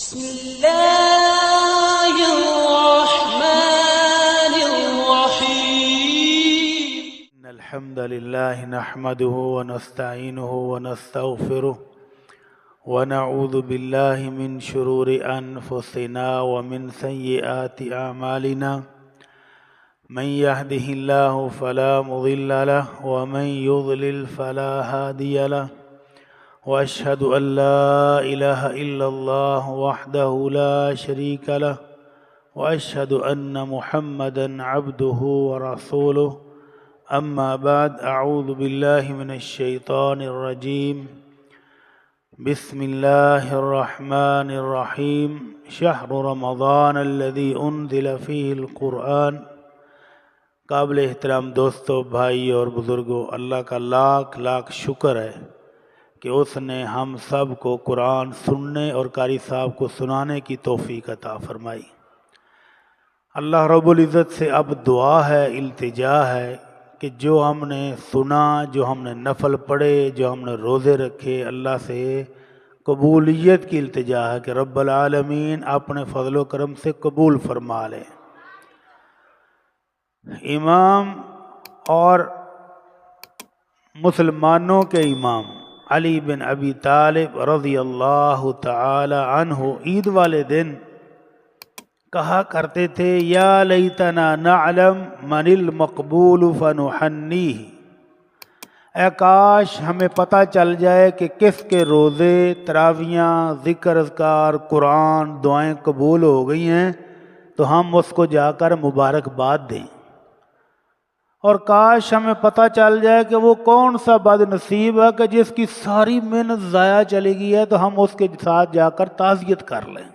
بسم الله الرحمن الرحيم إن الحمد لله نحمده ونستعينه ونستغفره ونعوذ بالله من شرور أنفسنا ومن سيئات أعمالنا من يهده الله فلا مضل له ومن يضلل فلا هادي له وأشهد أن لا إله إلا الله وحده لا شريك له وأشهد أن محمدًا عبده ورسوله أما بعد أعوذ بالله من الشيطان الرجيم بسم الله الرحمن الرحيم شهر رمضان الذي أنزل فيه القرآن قابل احترام دوستو بھائی اور بزرگوں، اللہ کا لاکھ لاکھ شکر ہے کہ اس نے ہم سب کو قرآن سننے اور قاری صاحب کو سنانے کی توفیق عطا فرمائی۔ اللہ رب العزت سے اب دعا ہے، التجا ہے کہ جو ہم نے سنا، جو ہم نے نفل پڑھے، جو ہم نے روزے رکھے، اللہ سے قبولیت کی التجا ہے کہ رب العالمین اپنے فضل و کرم سے قبول فرما لے۔ امام اور مسلمانوں کے امام علی بن ابی طالب رضی اللہ تعالی عنہ عید والے دن کہا کرتے تھے یا لیتنا نعلم من المقبول فنحنیہ، اے کاش ہمیں پتہ چل جائے کہ کس کے روزے، تراویحاں، ذکر اذکار، قرآن، دعائیں قبول ہو گئی ہیں تو ہم اس کو جا کر مبارکباد دیں، اور کاش ہمیں پتہ چل جائے کہ وہ کون سا بد نصیب ہے کہ جس کی ساری محنت ضائع چلی گئی ہے تو ہم اس کے ساتھ جا کر تعزیت کر لیں۔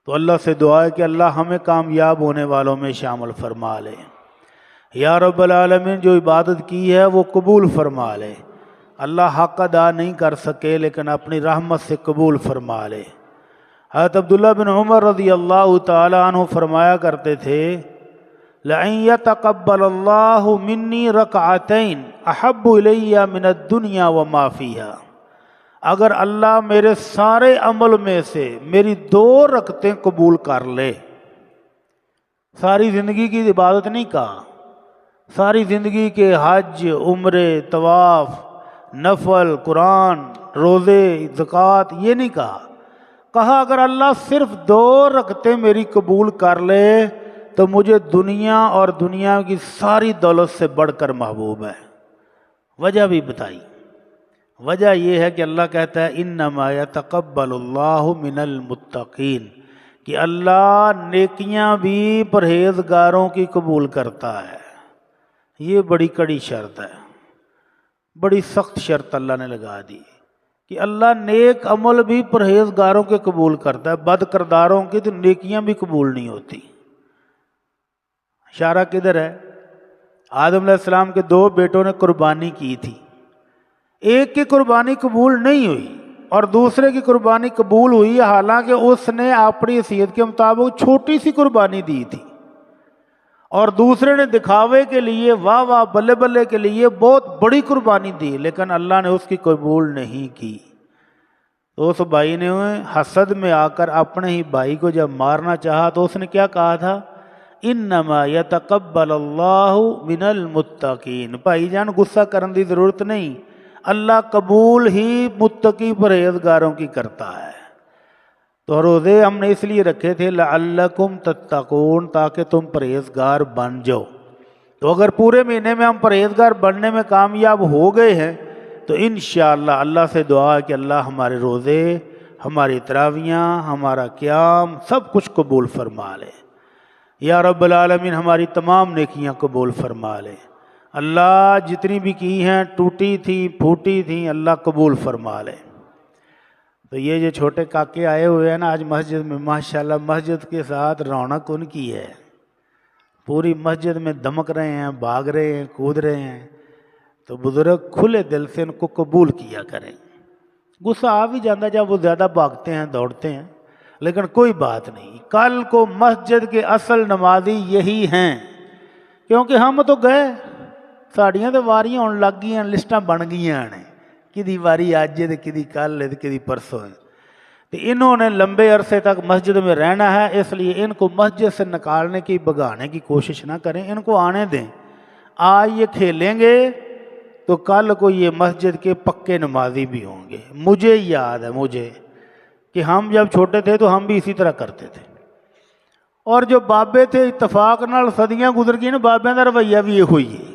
تو اللہ سے دعا ہے کہ اللہ ہمیں کامیاب ہونے والوں میں شامل فرما لے۔ یا رب العالمین جو عبادت کی ہے وہ قبول فرما لے۔ اللہ حق ادا نہیں کر سکے لیکن اپنی رحمت سے قبول فرما لے۔ حضرت عبداللہ بن عمر رضی اللہ تعالی عنہ فرمایا کرتے تھے لَأَن يَتَقَبَّلَ اللَّهُ مِنِّي رَكْعَتَيْن أَحَبُّ إِلَيَّ مِنَ الدُّنْيَا وَمَا فِيهَا، اگر اللہ میرے سارے عمل میں سے میری 2 رکعتیں قبول کر لے، ساری زندگی کی عبادت نہیں کہا، ساری زندگی کے حج، عمرے، طواف، نفل، قرآن، روزے، زکوٰۃ یہ نہیں کہا اگر اللہ صرف 2 رکعتیں میری قبول کر لے تو مجھے دنیا اور دنیا کی ساری دولت سے بڑھ کر محبوب ہے۔ وجہ بھی بتائی، وجہ یہ ہے کہ اللہ کہتا ہے انما یتقبل اللہ من المتقین، کہ اللہ نیکیاں بھی پرہیزگاروں کی قبول کرتا ہے۔ یہ بڑی کڑی شرط ہے، بڑی سخت شرط اللہ نے لگا دی کہ اللہ نیک عمل بھی پرہیزگاروں کے قبول کرتا ہے، بد کرداروں کی تو نیکیاں بھی قبول نہیں ہوتی۔ اشارہ کدھر ہے؟ آدم علیہ السلام کے 2 بیٹوں نے قربانی کی تھی، ایک کی قربانی قبول نہیں ہوئی اور دوسرے کی قربانی قبول ہوئی، حالانکہ اس نے اپنی حیثیت کے مطابق چھوٹی سی قربانی دی تھی، اور دوسرے نے دکھاوے کے لیے، واہ واہ بلے بلے کے لیے بہت بڑی قربانی دی، لیکن اللہ نے اس کی قبول نہیں کی۔ تو اس بھائی نے حسد میں آ کر اپنے ہی بھائی کو جب مارنا چاہا تو اس نے کیا کہا تھا؟ انما یتقبل اللہ من المتقین۔ بھائی جان غصہ کرنے کی ضرورت نہیں، اللہ قبول ہی متقی پرہیزگاروں کی کرتا ہے۔ تو روزے ہم نے اس لیے رکھے تھے لعلکم تتقون، تاکہ تم پرہیزگار بن جاؤ۔ تو اگر پورے مہینے میں ہم پرہیزگار بننے میں کامیاب ہو گئے ہیں تو انشاءاللہ اللہ سے دعا ہے کہ اللہ ہمارے روزے، ہماری تراویحاں، ہمارا قیام سب کچھ قبول فرما لے۔ یا رب العالمین ہماری تمام نیکیاں قبول فرما لے۔ اللہ جتنی بھی کی ہیں، ٹوٹی تھی پھوٹی تھیں، اللہ قبول فرما لے۔ تو یہ جو چھوٹے کاکے آئے ہوئے ہیں نا آج مسجد میں، ماشاءاللہ مسجد کے ساتھ رونق ان کی ہے، پوری مسجد میں دمک رہے ہیں، بھاگ رہے ہیں، کود رہے ہیں۔ تو بزرگ کھلے دل سے ان کو قبول کیا کریں۔ غصہ آ بھی جاتا جب وہ زیادہ بھاگتے ہیں، دوڑتے ہیں، لیکن کوئی بات نہیں، کل کو مسجد کے اصل نمازی یہی ہیں، کیونکہ ہم تو گئے، ساڑیاں تو واریاں ہونے لگ گئی ہیں، لسٹاں بن گئی ہیں، کدی واری اج ہے تے کدی کل ہے تے کدی پرسوں ہے۔ تو انہوں نے لمبے عرصے تک مسجد میں رہنا ہے، اس لیے ان کو مسجد سے نکالنے کی، بھگانے کی کوشش نہ کریں، ان کو آنے دیں۔ آج یہ کھیلیں گے تو کل کو یہ مسجد کے پکے نمازی بھی ہوں گے۔ مجھے یاد ہے مجھے کہ ہم جب چھوٹے تھے تو ہم بھی اسی طرح کرتے تھے، اور جو بابے تھے اتفاق نال صدیاں گزر گئی نا، بابے کا رویہ بھی یہ ہوئی ہے۔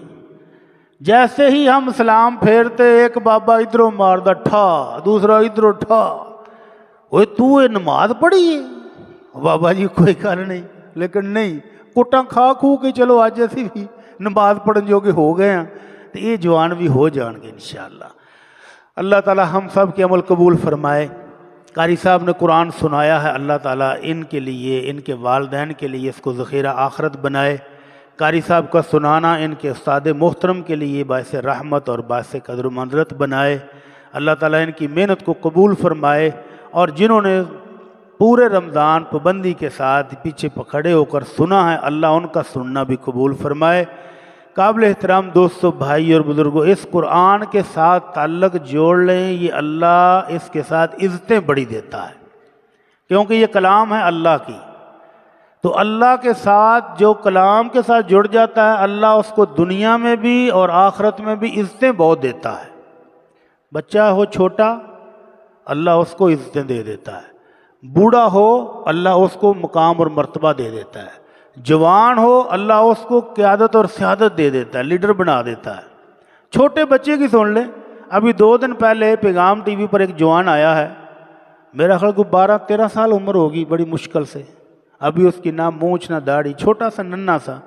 جیسے ہی ہم سلام پھیرتے ایک بابا ادھروں ماردا ٹھا، دوسرا ادھروں ٹھا، وہ تو یہ نماز پڑھی ہے؟ بابا جی کوئی گل نہیں، لیکن نہیں، کٹاں کھا کھو کے چلو اج اسی بھی نماز پڑھن جو کہ ہو گئے ہیں، تو یہ جوان بھی ہو جان گے انشاءاللہ۔ اللہ تعالی ہم سب کے عمل قبول فرمائے۔ قاری صاحب نے قرآن سنایا ہے، اللہ تعالیٰ ان کے لیے، ان کے والدین کے لیے اس کو ذخیرہ آخرت بنائے۔ قاری صاحب کا سنانا ان کے استاد محترم کے لیے باعث رحمت اور باعث قدر و منزلت بنائے۔ اللہ تعالیٰ ان کی محنت کو قبول فرمائے، اور جنہوں نے پورے رمضان پابندی کے ساتھ پیچھے پکڑے ہو کر سنا ہے، اللہ ان کا سننا بھی قبول فرمائے۔ قابل احترام دوستو، بھائی اور بزرگوں، اس قرآن کے ساتھ تعلق جوڑ لیں، یہ اللہ اس کے ساتھ عزتیں بڑی دیتا ہے، کیونکہ یہ کلام ہے اللہ کی۔ تو اللہ کے ساتھ جو کلام کے ساتھ جڑ جاتا ہے، اللہ اس کو دنیا میں بھی اور آخرت میں بھی عزتیں بہت دیتا ہے۔ بچہ ہو چھوٹا، اللہ اس کو عزتیں دے دیتا ہے، بوڑھا ہو اللہ اس کو مقام اور مرتبہ دے دیتا ہے، جوان ہو اللہ اس کو قیادت اور سیادت دے دیتا ہے، لیڈر بنا دیتا ہے۔ چھوٹے بچے کی سن لیں، ابھی 2 دن پہلے پیغام ٹی وی پر ایک جوان آیا ہے، میرا خیال کو 12-13 سال عمر ہوگی بڑی مشکل سے، ابھی اس کی نہ مونچھ نہ داڑھی، چھوٹا سا ننھا سا،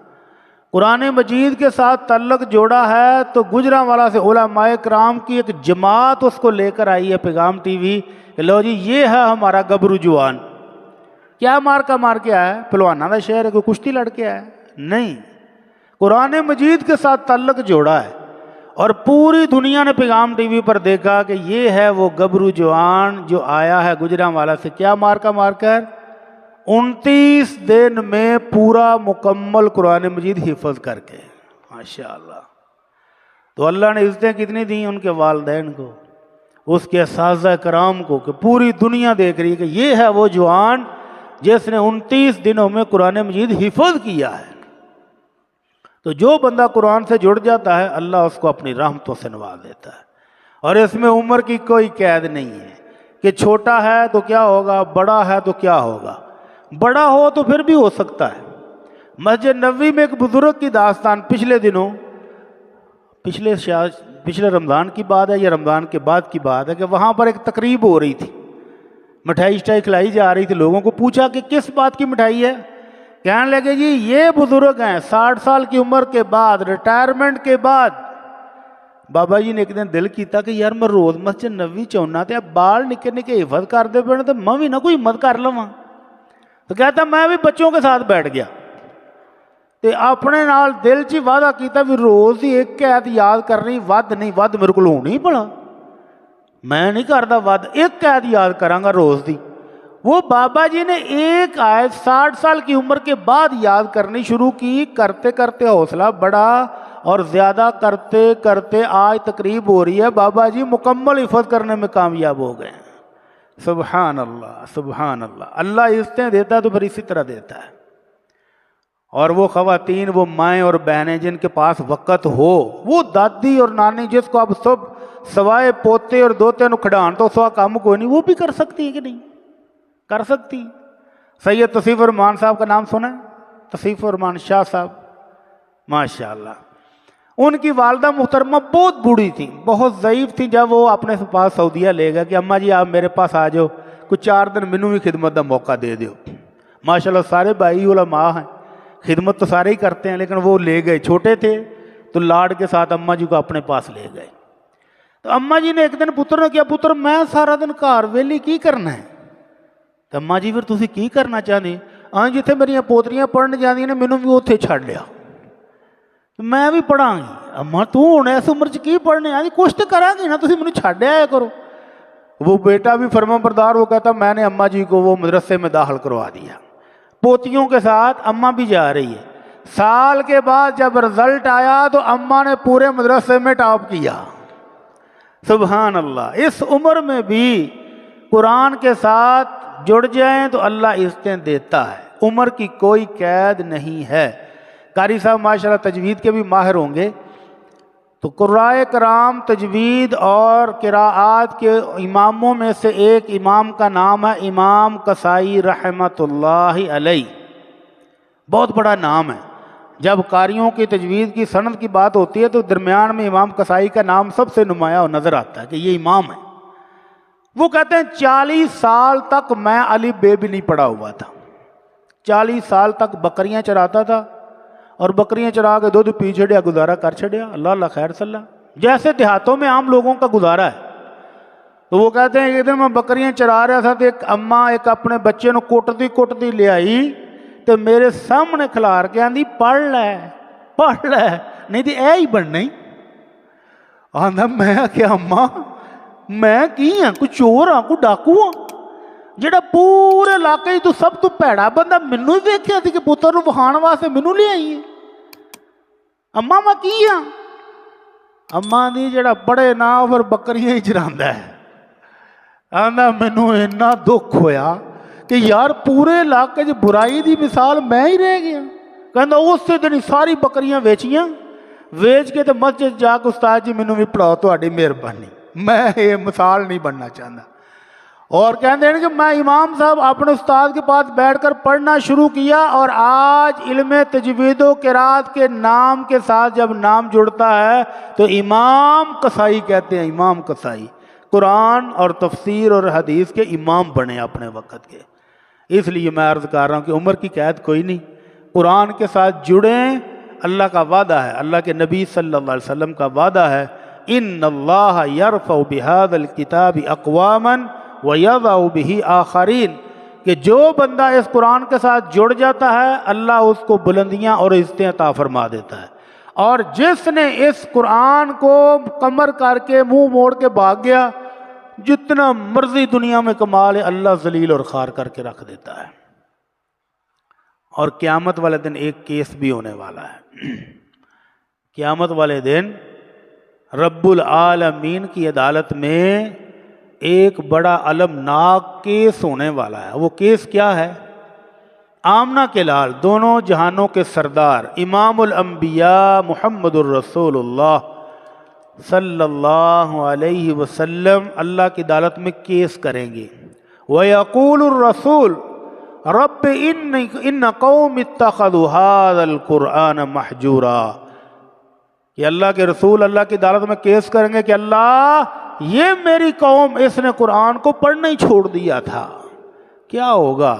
قرآن مجید کے ساتھ تعلق جوڑا ہے۔ تو گجرانوالا سے علماء کرام کی ایک جماعت اس کو لے کر آئی ہے پیغام ٹی وی کہ لو جی یہ ہے ہمارا گبرو جوان۔ کیا مار کے آیا ہے؟ پہلوانا کا شہر ہے، کوئی کشتی لڑ کے آیا ہے؟ نہیں، قرآن مجید کے ساتھ تعلق جوڑا ہے، اور پوری دنیا نے پیغام ٹی وی پر دیکھا کہ یہ ہے وہ گبرو جوان جو آیا ہے گجرانوالا سے، کیا مار کر 29 دن میں پورا مکمل قرآن مجید حفظ کر کے، ماشاءاللہ۔ تو اللہ نے عزتیں کتنی دیں ان کے والدین کو، اس کے اساتذہ کرام کو، کہ پوری دنیا دیکھ رہی ہے کہ یہ ہے وہ جوان جس نے 29 دنوں میں قرآن مجید حفظ کیا ہے۔ تو جو بندہ قرآن سے جڑ جاتا ہے، اللہ اس کو اپنی رحمتوں سے نواز دیتا ہے، اور اس میں عمر کی کوئی قید نہیں ہے کہ چھوٹا ہے تو کیا ہوگا، بڑا ہے تو کیا ہوگا۔ بڑا ہو تو پھر بھی ہو سکتا ہے۔ مسجد نبوی میں ایک بزرگ کی داستان پچھلے دنوں، پچھلے رمضان کی بات ہے یا رمضان کے بعد کی بات ہے، کہ وہاں پر ایک تقریب ہو رہی تھی، مٹھائی کھلائی جا رہی تھی، لوگوں کو پوچھا کہ کس بات کی مٹھائی ہے؟ کہنے لگے جی یہ بزرگ ہیں 60 سال کی عمر کے بعد، ریٹائرمنٹ کے بعد۔ بابا جی نے ایک دن دل کیتا کہ یار میں روز مسجد نبوی چاہنا تے اب بال نکے نکے حفظ کرتے پڑے تو میں بھی نہ کوئی ہمت کر لواں۔ تو کہتا میں بھی بچوں کے ساتھ بیٹھ گیا تے اپنے نال دل چی وعدہ کیتا بھی روز ہی ایک آیت یاد کرنی، ود نہیں، ود میرے کو ہونی پڑا، میں نہیں کرتا ود، ایک آیت یاد کراں گا روز دی۔ وہ بابا جی نے ایک آیت 60 سال کی عمر کے بعد یاد کرنی شروع کی، کرتے کرتے حوصلہ بڑھا، اور زیادہ کرتے کرتے آج تقریب ہو رہی ہے، بابا جی مکمل حفظ کرنے میں کامیاب ہو گئے ہیں۔ سبحان اللہ، سبحان اللہ۔ اللہ عزتیں دیتا ہے تو پھر اسی طرح دیتا ہے۔ اور وہ خواتین، وہ مائیں اور بہنیں جن کے پاس وقت ہو، وہ دادی اور نانی جس کو اب سب سوائے پوتے اور دوتے نو کھڑان تو سوا کام کوئی نہیں، وہ بھی کر سکتی ہے کہ نہیں؟ کر سکتی۔ سید تصیف الرحمان صاحب کا نام سنا ہے؟ تصیف الرحمان شاہ صاحب، ماشاءاللہ۔ ان کی والدہ محترمہ بہت بوڑھی تھی، بہت ضعیف تھی۔ جب وہ اپنے پاس سعودیہ لے گئے کہ اماں جی آپ میرے پاس آ جاؤ، کچھ 4 دن مینوں بھی خدمت کا موقع دے دیو۔ ماشاءاللہ سارے بھائی علماء ہیں، خدمت تو سارے ہی کرتے ہیں، لیکن وہ لے گئے، چھوٹے تھے تو لاڈ کے ساتھ اماں جی کو اپنے پاس لے گئے۔ تو اماں جی نے ایک دن پتر نے کیا، پتر میں سارا دن گھر ویلی کی کرنا ہے؟ تو اماں جی پھر تسی کی کرنا چاہتے؟ ہاں جتھے میری پوتریاں پڑھن جاندیاں نے مینوں بھی اوتھے چھڈ لیا، میں بھی پڑھاں گی۔ اماں تو ہن اس عمر چ کی پڑھنے؟ ہاں جی کچھ تو کراں گی نا، تسی مینوں چھڈ آیا کرو۔ وہ بیٹا بھی فرما بردار، وہ کہتا میں نے اماں جی کو وہ مدرسے میں داخل کروا دیا، پوتیوں کے ساتھ اماں بھی جا رہی ہے۔ سال کے بعد جب رزلٹ آیا تو اماں نے پورے مدرسے میں ٹاپ کیا۔ سبحان اللہ۔ اس عمر میں بھی قرآن کے ساتھ جڑ جائیں تو اللہ عزتیں دیتا ہے، عمر کی کوئی قید نہیں ہے۔ قاری صاحب ماشاءاللہ تجوید کے بھی ماہر ہوں گے، تو قراء کرام تجوید اور قراءات کے اماموں میں سے ایک امام کا نام ہے امام کسائی رحمۃ اللہ علیہ، بہت بڑا نام ہے۔ جب قاریوں کی تجوید کی سند کی بات ہوتی ہے تو درمیان میں امام کسائی کا نام سب سے نمایاں نظر آتا ہے کہ یہ امام ہے۔ وہ کہتے ہیں 40 سال تک میں الف بے بھی نہیں پڑھا ہوا تھا، 40 سال تک بکریاں چراتا تھا، اور بکریاں چرا کے دودھ پی چھڑیا، گزارا کر چھڑیا، اللہ اللہ خیر صلی اللہ، جیسے دیہاتوں میں عام لوگوں کا گزارا ہے۔ تو وہ کہتے ہیں ایک دن میں بکریاں چرا رہا تھا تو ایک اماں ایک اپنے بچے نو کوٹتی لے آئی تو میرے سامنے کھلار کے آندھی پڑھ لے نہیں تو اے ہی بننا ہی۔ آندھا میں کیا اماں میں کی ہاں، کوئی چور ہاں، کوئی ڈاکو ہاں جڑا پورے علاقے تو سب تو پیڑا بندہ مینوں ہی دیکھیا سی کہ پتر نو وکھاؤن واسطے مینوں لے آئی ہے، اماں میں کی ہاں؟ اماں دی جڑا پڑھے نہ پھر بکریاں ہی چراندا ہے۔ آندا مینوں اتنا دکھ ہویا کہ یار پورے علاقے چ برائی دی مثال میں ہی رہ گیا۔ کہندا اسی دن ساری بکریاں ویچیاں، ویچ کے تے مسجد جا کے استاد جی مینوں بھی پڑھاؤ، تہاڈی مہربانی، میں یہ مثال نہیں بننا چاہتا۔ اور کہتے ہیں کہ میں امام صاحب اپنے استاد کے پاس بیٹھ کر پڑھنا شروع کیا، اور آج علم تجوید و قرات کے نام کے ساتھ جب نام جڑتا ہے تو امام کسائی کہتے ہیں، امام کسائی قرآن اور تفسیر اور حدیث کے امام بنے اپنے وقت کے۔ اس لیے میں عرض کر رہا ہوں کہ عمر کی قید کوئی نہیں، قرآن کے ساتھ جڑیں، اللہ کا وعدہ ہے، اللہ کے نبی صلی اللہ علیہ وسلم کا وعدہ ہے، ان اللہ یرفع بہذا الکتاب اقواما وَيَضَعُ بِهِ آخَرِينَ، کہ جو بندہ اس قرآن کے ساتھ جڑ جاتا ہے اللہ اس کو بلندیاں اور عزتیں عطا فرما دیتا ہے، اور جس نے اس قرآن کو کمر کر کے منہ موڑ کے بھاگ گیا، جتنا مرضی دنیا میں کمال ہے اللہ ذلیل اور خوار کر کے رکھ دیتا ہے۔ اور قیامت والے دن ایک کیس بھی ہونے والا ہے، قیامت والے دن رب العالمین کی عدالت میں ایک بڑا المناک کیس ہونے والا ہے۔ وہ کیس کیا ہے؟ آمنہ کے لال، دونوں جہانوں کے سردار امام الانبیاء محمد الرسول اللہ صلی اللہ علیہ وسلم اللہ کی عدالت میں کیس کریں گے۔ وَيَقُولُ الرَّسُولُ رَبِّ إِنَّ قَوْمِ اتَّخَذُوا هَذَا الْقُرْآنَ مَحْجُورًا، کہ اللہ کے رسول اللہ کی عدالت میں کیس کریں گے کہ اللہ یہ میری قوم اس نے قرآن کو پڑھنا ہی چھوڑ دیا تھا۔ کیا ہوگا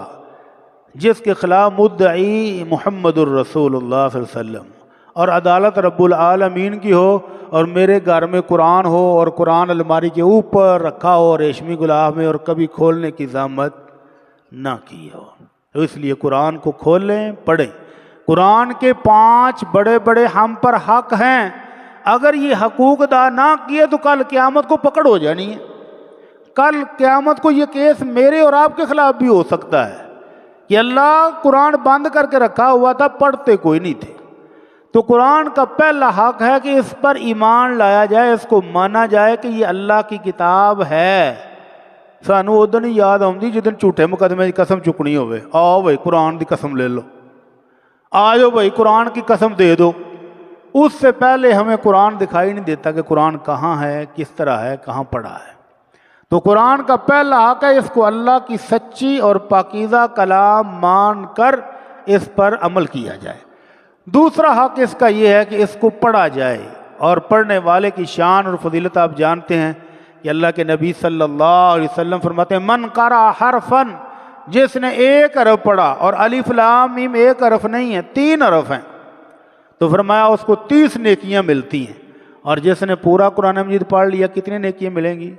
جس کے خلاف مدعی محمد الرسول اللہ صلی اللہ علیہ وسلم اور عدالت رب العالمین کی ہو، اور میرے گھر میں قرآن ہو اور قرآن الماری کے اوپر رکھا ہو ریشمی غلاف میں اور کبھی کھولنے کی زحمت نہ کی ہو۔ تو اس لیے قرآن کو کھولیں، پڑھیں۔ قرآن کے 5 بڑے بڑے ہم پر حق ہیں، اگر یہ حقوق ادا نہ کیے تو کل قیامت کو پکڑ ہو جانی ہے۔ کل قیامت کو یہ کیس میرے اور آپ کے خلاف بھی ہو سکتا ہے کہ اللہ قرآن بند کر کے رکھا ہوا تھا، پڑھتے کوئی نہیں تھے۔ تو قرآن کا پہلا حق ہے کہ اس پر ایمان لایا جائے، اس کو مانا جائے کہ یہ اللہ کی کتاب ہے۔ سانو ادن ہی یاد آؤں جدن جھوٹے مقدمے کی قسم چکنی ہوئے، آؤ بھائی قرآن کی قسم لے لو، آ جاؤ بھائی قرآن کی قسم دے دو۔ اس سے پہلے ہمیں قرآن دکھائی نہیں دیتا کہ قرآن کہاں ہے، کس طرح ہے، کہاں پڑھا ہے۔ تو قرآن کا پہلا حق ہے اس کو اللہ کی سچی اور پاکیزہ کلام مان کر اس پر عمل کیا جائے۔ دوسرا حق اس کا یہ ہے کہ اس کو پڑھا جائے، اور پڑھنے والے کی شان اور فضیلت آپ جانتے ہیں کہ اللہ کے نبی صلی اللہ علیہ وسلم فرماتے ہیں من قرأ حرفا، جس نے ایک حرف پڑھا، اور الف لام میم ایک حرف نہیں ہے، 3 حرف ہیں، تو فرمایا اس کو 30 نیکیاں ملتی ہیں، اور جس نے پورا قرآن مجید پڑھ لیا کتنی نیکیاں ملیں گی؟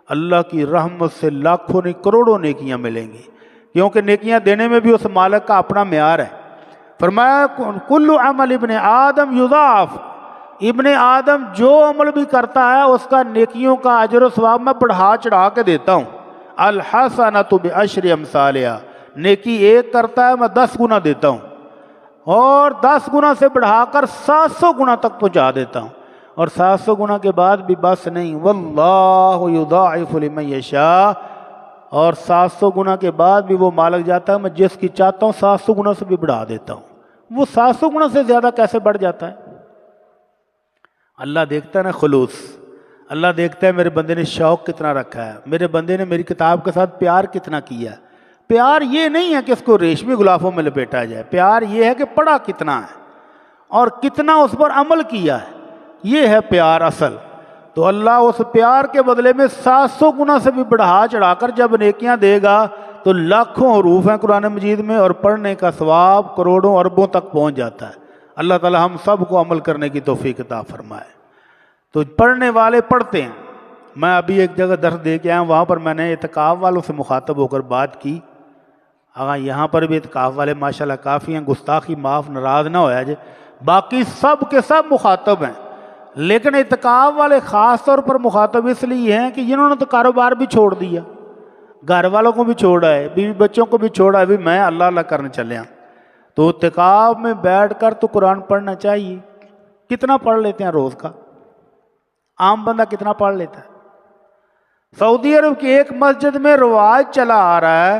اللہ کی رحمت سے لاکھوں نہیں کروڑوں نیکیاں ملیں گی، کیونکہ نیکیاں دینے میں بھی اس مالک کا اپنا معیار ہے۔ فرمایا کل عمل ابن آدم یضاعف، ابن آدم جو عمل بھی کرتا ہے اس کا نیکیوں کا اجر و ثواب میں بڑھا چڑھا کے دیتا ہوں۔ الحسنۃ بعشر امثالها، نیکی ایک کرتا ہے میں 10 گنا دیتا ہوں، اور 10 گنا سے بڑھا کر 700 گنا تک پہنچا دیتا ہوں، اور 700 گنا کے بعد بھی بس نہیں، واللہ یضاعف لمن یشاء، اور 700 گنا کے بعد بھی وہ مالک جاتا ہے میں جس کی چاہتا ہوں 700 گنا سے بھی بڑھا دیتا ہوں. وہ 700 گنا سے زیادہ کیسے بڑھ جاتا ہے؟ اللہ دیکھتا ہے نا خلوص. اللہ دیکھتا ہے میرے بندے نے شوق کتنا رکھا ہے، میرے بندے نے میری کتاب کے ساتھ پیار کتنا کیا ہے. پیار یہ نہیں ہے کہ اس کو ریشمی غلافوں میں لپیٹا جائے، پیار یہ ہے کہ پڑھا کتنا ہے اور کتنا اس پر عمل کیا ہے، یہ ہے پیار اصل. تو اللہ اس پیار کے بدلے میں 700 گنا سے بھی بڑھا چڑھا کر جب نیکیاں دے گا تو لاکھوں حروف ہیں قرآن مجید میں اور پڑھنے کا ثواب کروڑوں اربوں تک پہنچ جاتا ہے. اللہ تعالی ہم سب کو عمل کرنے کی توفیق عطا فرمائے. تو پڑھنے والے پڑھتے ہیں. میں ابھی ایک جگہ درس دے کے آیا ہوں، وہاں پر میں نے اعتکاف والوں سے مخاطب ہو کر بات کی. ہاں یہاں پر بھی اعتکاف والے ماشاءاللہ کافی ہیں، گستاخی معاف ناراض نہ ہویا جے، باقی سب کے سب مخاطب ہیں. لیکن اعتکاف والے خاص طور پر مخاطب اس لیے ہیں کہ جنہوں نے تو کاروبار بھی چھوڑ دیا، گھر والوں کو بھی چھوڑا ہے، بیوی بچوں کو بھی چھوڑا ہے، بھی میں اللہ اللہ کرنے چلے ہوں. تو اعتکاف میں بیٹھ کر تو قرآن پڑھنا چاہیے. کتنا پڑھ لیتے ہیں روز کا؟ عام بندہ کتنا پڑھ لیتا ہے؟ سعودی عرب کی ایک مسجد میں رواج چلا آ رہا ہے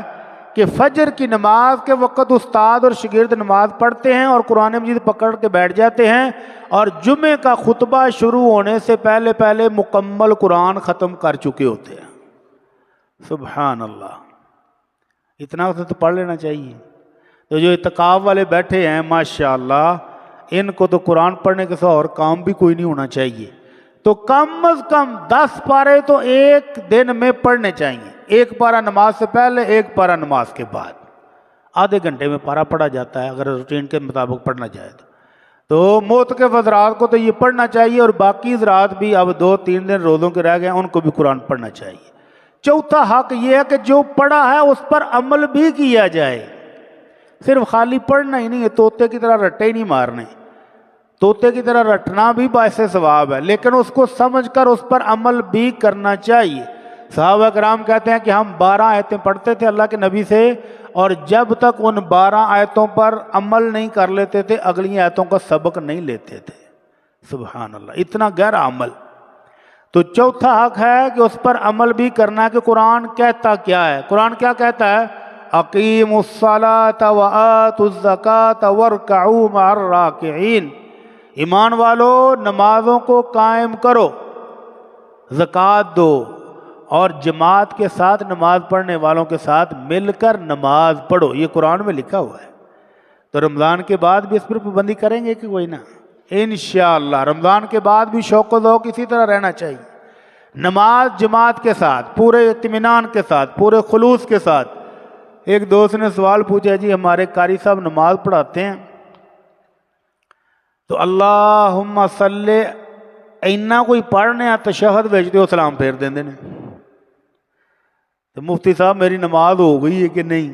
کہ فجر کی نماز کے وقت استاد اور شاگرد نماز پڑھتے ہیں اور قرآن مجید پکڑ کے بیٹھ جاتے ہیں اور جمعے کا خطبہ شروع ہونے سے پہلے پہلے مکمل قرآن ختم کر چکے ہوتے ہیں. سبحان اللہ، اتنا تو پڑھ لینا چاہیے. تو جو اعتکاف والے بیٹھے ہیں ماشاءاللہ ان کو تو قرآن پڑھنے کے سوا اور کام بھی کوئی نہیں ہونا چاہیے. تو کم از کم 10 پارے تو ایک دن میں پڑھنے چاہیے. ایک پارہ نماز سے پہلے، ایک پارہ نماز کے بعد. آدھے گھنٹے میں پارہ پڑھا جاتا ہے اگر روٹین کے مطابق پڑھنا جائے تو معتکف حضرات کو تو یہ پڑھنا چاہیے اور باقی حضرات بھی اب 2-3 دن روزوں کے رہ گئے ان کو بھی قرآن پڑھنا چاہیے. چوتھا حق یہ ہے کہ جو پڑھا ہے اس پر عمل بھی کیا جائے. صرف خالی پڑھنا ہی نہیں ہے، طوطے کی طرح رٹے ہی نہیں مارنے. طوطے کی طرح رٹنا بھی باعث ثواب ہے لیکن اس کو سمجھ کر اس پر عمل بھی کرنا چاہیے. صحابہ کرام کہتے ہیں کہ ہم 12 آیتیں پڑھتے تھے اللہ کے نبی سے اور جب تک ان 12 آیتوں پر عمل نہیں کر لیتے تھے اگلی آیتوں کا سبق نہیں لیتے تھے. سبحان اللہ، اتنا گہرا عمل. تو چوتھا حق ہے کہ اس پر عمل بھی کرنا ہے کہ قرآن کہتا کیا ہے. قرآن کیا کہتا ہے؟ اقیموا الصلاۃ وآتوا الزکاۃ وارکعوا مع الراکعین. ایمان والو نمازوں کو قائم کرو، زکوٰۃ دو اور جماعت کے ساتھ نماز پڑھنے والوں کے ساتھ مل کر نماز پڑھو. یہ قرآن میں لکھا ہوا ہے. تو رمضان کے بعد بھی اس پر پابندی کریں گے کہ کوئی نہ؟ انشاءاللہ رمضان کے بعد بھی شوق و ذوق اسی طرح رہنا چاہیے. نماز جماعت کے ساتھ، پورے اطمینان کے ساتھ، پورے خلوص کے ساتھ. ایک دوست نے سوال پوچھا، جی ہمارے قاری صاحب نماز پڑھاتے ہیں تو اللہم صلی اینا کوئی پڑھنے تشہد بھیجتے ہو سلام پھیر دیں نے تو مفتی صاحب میری نماز ہو گئی ہے کہ نہیں؟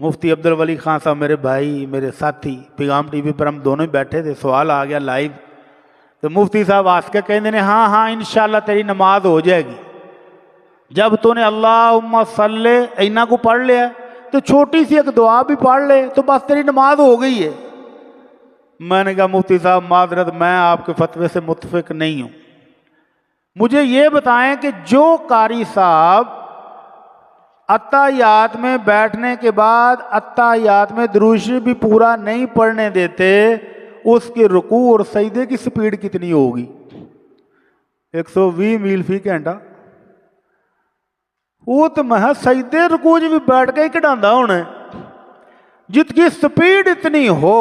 مفتی عبدالولی خان صاحب میرے بھائی، میرے ساتھی، پیغام ٹی وی پر ہم دونوں ہی بیٹھے تھے، سوال آ گیا لائیو. تو مفتی صاحب آس کے کہنے نے ہاں ہاں انشاءاللہ تیری نماز ہو جائے گی. جب تو نے اللہم صلی اینا کو پڑھ لیا تو چھوٹی سی ایک دعا بھی پڑھ لے تو بس تیری نماز ہو گئی ہے. میں نے کہا مفتی صاحب معذرت میں آپ کے فتوے سے متفق نہیں ہوں. مجھے یہ بتائیں کہ جو قاری صاحب اتحیات میں بیٹھنے کے بعد اتحیات میں درود شریف بھی پورا نہیں پڑھنے دیتے اس کے رکوع اور سجدے کی سپیڈ کتنی ہوگی؟ 120 میل فی گھنٹہ. وہ تو میں سجدے رکوع بھی بیٹھ کے ہی کٹانا ہونا ہے. جت کی سپیڈ اتنی ہو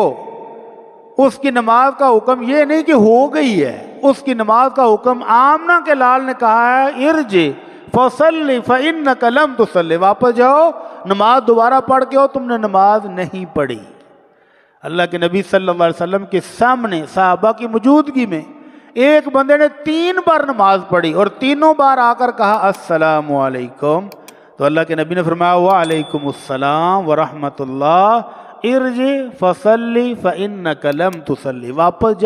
اس کی نماز کا حکم یہ نہیں کہ ہو گئی ہے، اس کی نماز کا حکم آمنہ کے لال نے کہا ہے ارجع فصلی فإنک لم تصلی، واپس جاؤ نماز دوبارہ پڑھ کے ہو، تم نے نماز نہیں پڑھی. اللہ کے نبی صلی اللہ علیہ وسلم کے سامنے صحابہ کی موجودگی میں ایک بندے نے 3 بار نماز پڑھی اور تینوں بار آ کر کہا السلام علیکم. تو اللہ کے نبی نے فرمایا وعلیکم السلام ورحمۃ اللہ، ارجع فصلی فإنک لم تصلی، واپس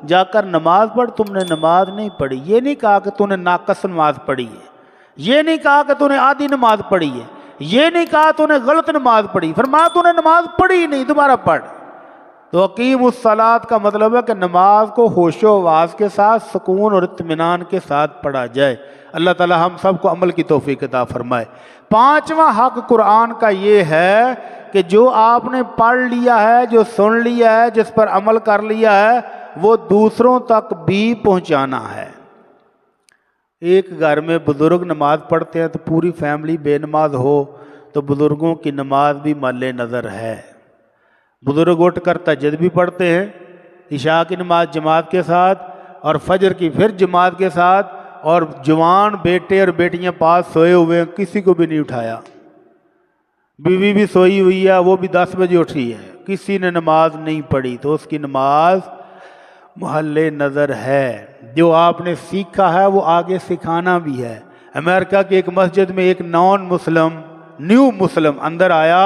جا کر نماز پڑھ، تم نے نماز نہیں پڑھی. یہ نہیں کہا کہ تو نے ناقص نماز پڑھی ہے، یہ نہیں کہا کہ تو نے آدھی نماز پڑھی ہے، یہ نہیں کہا تو نے غلط نماز پڑھی، فرمایا تو نے نماز پڑھی نہیں، دوبارہ پڑھ. تو اقیم الصلاۃ کا مطلب ہے کہ نماز کو ہوش و حواس کے ساتھ سکون اور اطمینان کے ساتھ پڑھا جائے. اللہ تعالی ہم سب کو عمل کی توفیق عطا فرمائے. پانچواں حق قرآن کا یہ ہے کہ جو آپ نے پڑھ لیا ہے، جو سن لیا ہے، جس پر عمل کر لیا ہے، وہ دوسروں تک بھی پہنچانا ہے۔ ایک گھر میں بزرگ نماز پڑھتے ہیں تو پوری فیملی بے نماز ہو تو بزرگوں کی نماز بھی مد نظر ہے۔ بزرگ اٹھ کر تہجد بھی پڑھتے ہیں، عشاء کی نماز جماعت کے ساتھ اور فجر کی پھر جماعت کے ساتھ، اور جوان بیٹے اور بیٹیاں پاس سوئے ہوئے ہیں، کسی کو بھی نہیں اٹھایا۔ بیوی بھی سوئی ہوئی ہے، وہ بھی 10 بجے اٹھی ہے، کسی نے نماز نہیں پڑھی، تو اس کی نماز محل نظر ہے۔ جو آپ نے سیکھا ہے وہ آگے سکھانا بھی ہے۔ امریکہ کی ایک مسجد میں ایک نیو مسلم اندر آیا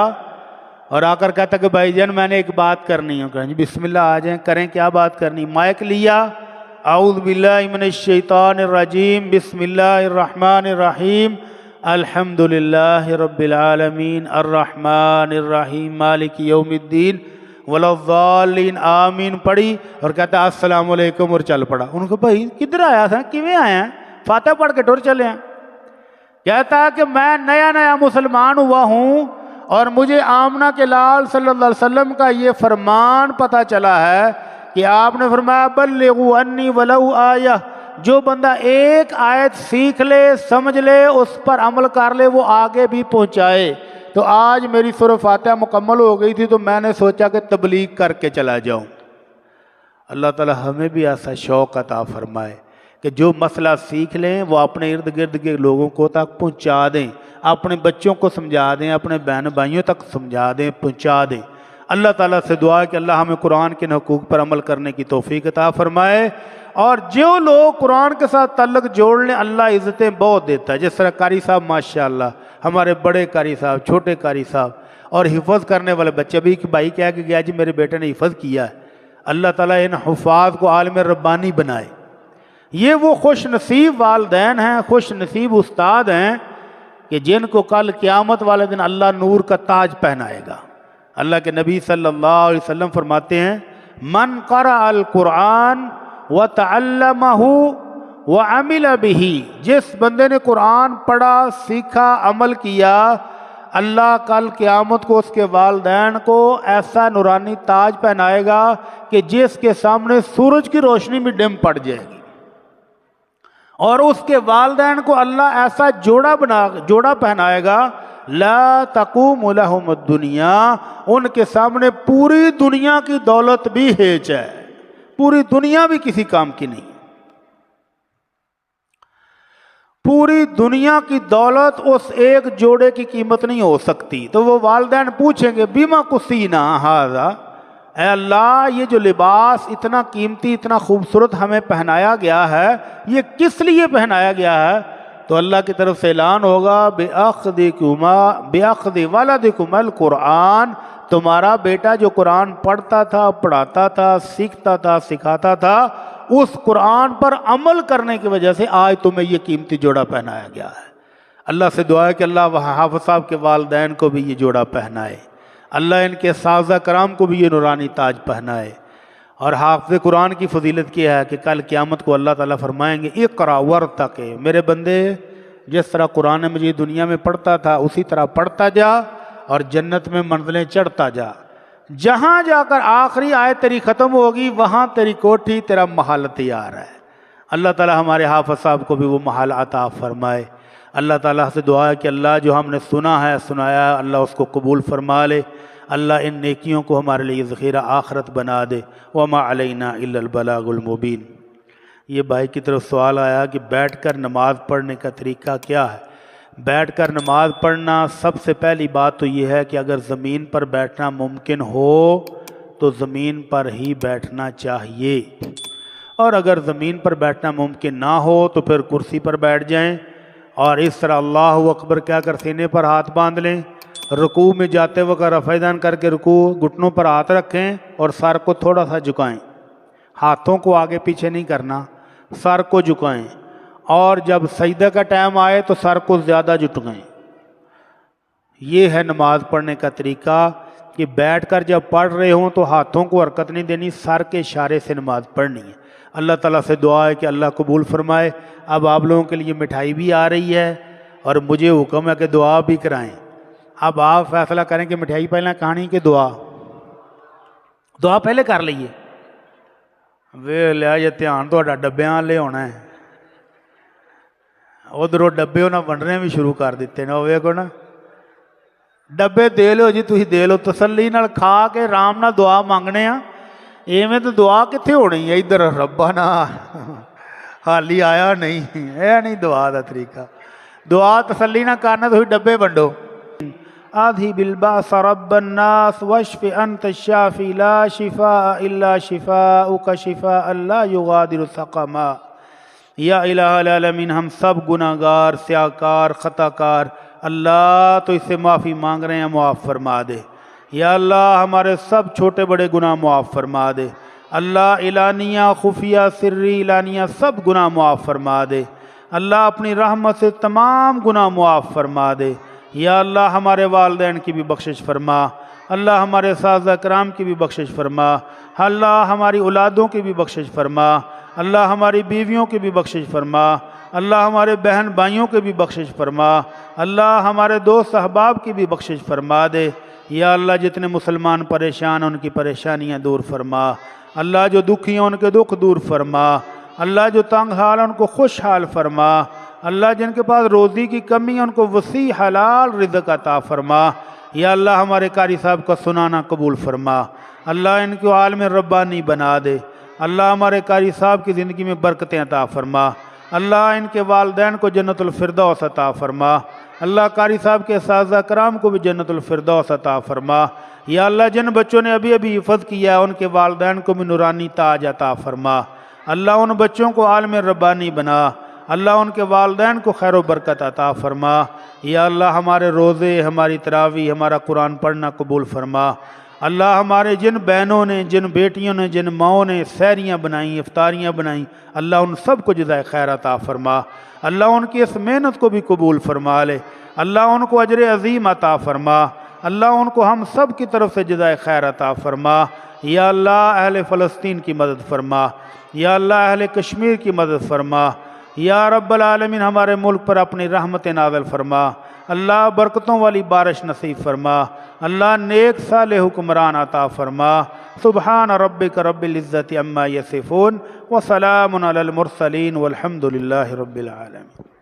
اور آ کر کہتا کہ بھائی جان میں نے ایک بات کرنی ہے۔ کہا جی بسم اللہ آ جائیں، کریں، کیا بات کرنی؟ مائک لیا، اعوذ باللہ من الشیطان الرجیم، بسم اللہ الرحمن الرحیم، الحمدللہ رب العالمین الرحمن الرحیم مالک یوم الدین ولا الضالین آمین پڑھی اور کہتا السلام علیکم اور چل پڑا۔ انہوں نے کہا بھائی کدھر آیا تھا، کیویں آیا ہیں؟ فاتحہ پڑھ کے ٹور چلے ہیں۔ کہتا ہے کہ میں نیا مسلمان ہوا ہوں اور مجھے آمنہ کے لال صلی اللہ علیہ وسلم کا یہ فرمان پتہ چلا ہے کہ آپ نے فرمایا بلغوا انی ولو آیہ، جو بندہ ایک آیت سیکھ لے، سمجھ لے، اس پر عمل کر لے، وہ آگے بھی پہنچائے۔ تو آج میری سورہ فاتحہ مکمل ہو گئی تھی تو میں نے سوچا کہ تبلیغ کر کے چلا جاؤں۔ اللہ تعالی ہمیں بھی ایسا شوق عطا فرمائے کہ جو مسئلہ سیکھ لیں وہ اپنے ارد گرد کے لوگوں کو تک پہنچا دیں، اپنے بچوں کو سمجھا دیں، اپنے بہن بھائیوں تک سمجھا دیں، پہنچا دیں۔ اللہ تعالیٰ سے دعا ہے کہ اللہ ہمیں قرآن کے حقوق پر عمل کرنے کی توفیق عطا فرمائے، اور جو لوگ قرآن کے ساتھ تعلق جوڑ لیں اللہ عزتیں بہت دیتا ہے۔ جس طرح قاری صاحب ماشاءاللہ، ہمارے بڑے قاری صاحب، چھوٹے قاری صاحب، اور حفظ کرنے والے بچے بھی، کہ بھائی کہہ کے گیا جی میرے بیٹے نے حفظ کیا ہے۔ اللہ تعالیٰ ان حفاظ کو عالم ربانی بنائے۔ یہ وہ خوش نصیب والدین ہیں، خوش نصیب استاد ہیں کہ جن کو کل قیامت والے دن اللہ نور کا تاج پہنائے گا۔ اللہ کے نبی صلی اللہ علیہ وسلم فرماتے ہیں من قرأ القرآن وتعلمہ وعمل بہ، جس بندے نے قرآن پڑھا، سیکھا، عمل کیا، اللہ کل قیامت کو اس کے والدین کو ایسا نورانی تاج پہنائے گا کہ جس کے سامنے سورج کی روشنی بھی ڈم پڑ جائے گی، اور اس کے والدین کو اللہ ایسا جوڑا پہنائے گا لا تقوم لہم الدنیا، ان کے سامنے پوری دنیا کی دولت بھی ہیچ ہے، پوری دنیا بھی کسی کام کی نہیں، پوری دنیا کی دولت اس ایک جوڑے کی قیمت نہیں ہو سکتی۔ تو وہ والدین پوچھیں گے بیما کسینا ھذا، اے اللہ یہ جو لباس اتنا قیمتی، اتنا خوبصورت ہمیں پہنایا گیا ہے، یہ کس لیے پہنایا گیا ہے؟ تو اللہ کی طرف سے اعلان ہوگا بِأَخْذِ وَلَدِكُمَ الْقُرْآنَ، تمہارا بیٹا جو قرآن پڑھتا تھا، پڑھاتا تھا، سیکھتا تھا، سکھاتا تھا، اس قرآن پر عمل کرنے کی وجہ سے آج تمہیں یہ قیمتی جوڑا پہنایا گیا ہے۔ اللہ سے دعا ہے کہ اللہ حافظ صاحب کے والدین کو بھی یہ جوڑا پہنائے، اللہ ان کے اساتذہ کرام کو بھی یہ نورانی تاج پہنائے۔ اور حافظ قرآن کی فضیلت کیا ہے کہ کل قیامت کو اللہ تعالیٰ فرمائیں گے اقرا ورتق، میرے بندے جس طرح قرآن مجید دنیا میں پڑھتا تھا اسی طرح پڑھتا جا اور جنت میں منزلیں چڑھتا جا، جہاں جا کر آخری آیت تیری ختم ہوگی وہاں تیری کوٹھی، تیرا محل تیار ہے۔ اللہ تعالیٰ ہمارے حافظ صاحب کو بھی وہ محل عطا فرمائے۔ اللہ تعالیٰ سے دعا ہے کہ اللہ جو ہم نے سنا ہے، سنایا ہے، اللہ اس کو قبول فرما لے، اللہ ان نیکیوں کو ہمارے لیے ذخیرہ آخرت بنا دے۔ وما علینا الا البلاغ المبین۔ یہ بھائی کی طرف سوال آیا کہ بیٹھ کر نماز پڑھنے کا طریقہ کیا ہے؟ بیٹھ کر نماز پڑھنا، سب سے پہلی بات تو یہ ہے کہ اگر زمین پر بیٹھنا ممکن ہو تو زمین پر ہی بیٹھنا چاہیے، اور اگر زمین پر بیٹھنا ممکن نہ ہو تو پھر کرسی پر بیٹھ جائیں، اور اس طرح اللہ اکبر کہہ کر سینے پر ہاتھ باندھ لیں، رکوع میں جاتے وقت رفع دین کر کے رکوع گھٹنوں پر ہاتھ رکھیں اور سر کو تھوڑا سا جھکائیں، ہاتھوں کو آگے پیچھے نہیں کرنا، سر کو جھکائیں، اور جب سجدہ کا ٹائم آئے تو سر کو زیادہ جھکائیں۔ یہ ہے نماز پڑھنے کا طریقہ کہ بیٹھ کر جب پڑھ رہے ہوں تو ہاتھوں کو حرکت نہیں دینی، سر کے اشارے سے نماز پڑھنی ہے۔ اللہ تعالیٰ سے دعا ہے کہ اللہ قبول فرمائے۔ اب آپ لوگوں کے لیے مٹھائی بھی آ رہی ہے اور مجھے حکم ہے کہ دعا بھی کرائیں۔ اب آپ فیصلہ کریں کہ مٹھائی پہلے کھانی کہ دعا پہلے کر لئیے۔ وے لیا یہ دھیان تہاڈا ڈبیاں لے ہونا ہے، ادھروں ڈبے انہاں ونڈنے بھی شروع کر دیتے نا، ویکھو نا ڈبے دے لو جی، تسی دے لو تسلی نال کھا کے آرام نال دعا مانگنے ہاں، ایویں تو دعا کتنے ہونی ہے؟ ادھر ربنا حالی آیا نہیں، یہ نہیں دعا دا طریقہ۔ دعا تسلی نہ کرنا تو ڈبے ونڈو۔ اذهب الباس رب الناس واشف انت الشافی لا شفاء الا شفاءک شفاء لا یغادر سقما۔ یا الہ العالمین، ہم سب گناہگار، سیاہکار، خطا کار، اللہ تو اس سے معافی مانگ رہے ہیں، معاف فرما دے۔ یا اللہ ہمارے سب چھوٹے بڑے گناہ معاف فرما دے۔ اللہ اعلانیہ خفیہ سری اعلانیہ سب گناہ معاف فرما دے۔ اللہ اپنی رحمت سے تمام گناہ معاف فرما دے۔ یا اللہ ہمارے والدین کی بھی بخشش فرما، اللہ ہمارے اساتذہ کرام کی بھی بخشش فرما، اللہ ہماری اولادوں کی بھی بخشش فرما، اللہ ہماری بیویوں کی بھی بخشش فرما، اللہ ہمارے بہن بھائیوں کی بھی بخشش فرما، اللہ ہمارے دوست احباب کی بھی بخشش فرما دے۔ یا اللہ جتنے مسلمان پریشان ہیں ان کی پریشانیاں دور فرما، اللہ جو دکھی ہیں ان کے دکھ دور فرما، اللہ جو تنگ حال ہیں ان کو خوش حال فرما، اللہ جن کے پاس روزی کی کمی ہے ان کو وسیع حلال رزق عطا فرما۔ یا اللہ ہمارے قاری صاحب کا سنانا قبول فرما، اللہ ان کو عالم ربانی بنا دے، اللہ ہمارے قاری صاحب کی زندگی میں برکتیں عطا فرما، اللہ ان کے والدین کو جنت الفردوس عطا فرما، اللہ قاری صاحب کے اساتذہ کرام کو بھی جنت الفردوس عطا فرما۔ یا اللہ جن بچوں نے ابھی ابھی حفظ کیا ہے ان کے والدین کو بھی نورانی تاج عطا فرما، اللہ ان بچوں کو عالم ربانی بنا، اللہ ان کے والدین کو خیر و برکت عطا فرما۔ یا اللہ ہمارے روزے، ہماری تراویح، ہمارا قرآن پڑھنا قبول فرما، اللہ ہمارے جن بہنوں نے، جن بیٹیوں نے، جن ماؤں نے سحریاں بنائیں، افطاریاں بنائیں، اللہ ان سب کو جزائے خیر عطا فرما، اللہ ان کی اس محنت کو بھی قبول فرما لے، اللہ ان کو اجر عظیم عطا فرما، اللہ ان کو ہم سب کی طرف سے جزائے خیر عطا فرما۔ یا اللہ اہل فلسطین کی مدد فرما، یا اللہ اہل کشمیر کی مدد فرما، یا رب العالمین ہمارے ملک پر اپنی رحمت نازل فرما، اللہ برکتوں والی بارش نصیب فرما، اللہ نیک صالح حکمران عطا فرما۔ سبحان ربک رب العزت عما یصفون وسلام علی المرسلین والحمد للہ رب العالمین۔